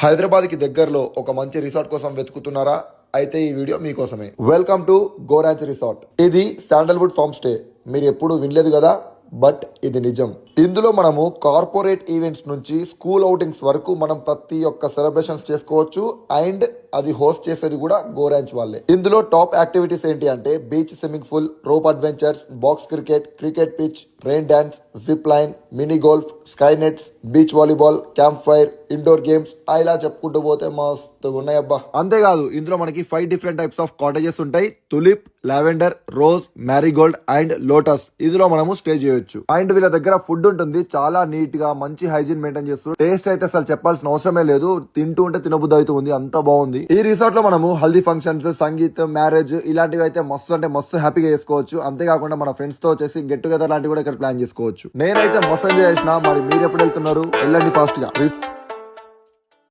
హైదరాబాద్ కి దగ్గరలో ఒక మంచి రిసార్ట్ కోసం వెతుకుతున్నారా? అయితే ఈ వీడియో మీకోసమే. Welcome to Go Ranch resort. ఇది శాండల్వుడ్ ఫామ్ స్టే. మీరు ఎప్పుడు వినలేదు కదా, బట్ ఇది నిజం. ఇందులో మనము కార్పొరేట్ ఈవెంట్స్ నుంచి స్కూల్ అవుటింగ్స్ వరకు మనం ప్రతి ఒక్క సెలబ్రేషన్స్ చేసుకోవచ్చు. అండ్ అది హోస్ట్ చేసేది కూడా గోరాంచ్ వాళ్ళే. ఇందులో టాప్ యాక్టివిటీస్ ఏంటి అంటే beach swimming pool, rope adventures, box cricket, cricket pitch, rain dance, zip line, mini golf, sky nets, beach volleyball, camp fire, indoor games, ఇలా చెప్పుకుంటూ పోతే మస్తు ఉన్నాయబ్బా. అంతేకాదు ఇందులో మనకి 5 డిఫరెంట్ టైప్స్ ఆఫ్ కాటేజెస్ ఉంటాయి. Tulip, lavender, rose, marigold and lotus. ఇందులో మనము స్టే చేయొచ్చు. అండ్ వీళ్ళ దగ్గర ఫుడ్ ఉంటుంది, చాలా నీట్ గా మంచి హైజీన్ మెయింటైన్ చేస్తారు. టేస్ట్ అయితే అసలు చెప్పాల్సిన అవసరమే లేదు, తింటూ ఉంటే తినబుద్ధి అవుతుంది, అంత బాగుంది. ఈ రిసార్ట్ లో మనము హల్దీ ఫంక్షన్స్, సంగీత్, మ్యారేజ్ ఇలాంటివి అయితే మస్తు అంటే మస్తు హ్యాపీగా చేసుకోవచ్చు. అంతేకాకుండా మన ఫ్రెండ్స్ తో వచ్చేసి గెట్ టుగెదర్ లాంటివి కూడా ఇక్కడ ప్లాన్ చేసుకోవచ్చు. నేనైతే మస్తు ఎంజాయ్ చేసిన. మరి మీరు ఎప్పుడు వెళ్తున్నారు? వెళ్ళండి ఫాస్ట్ గా.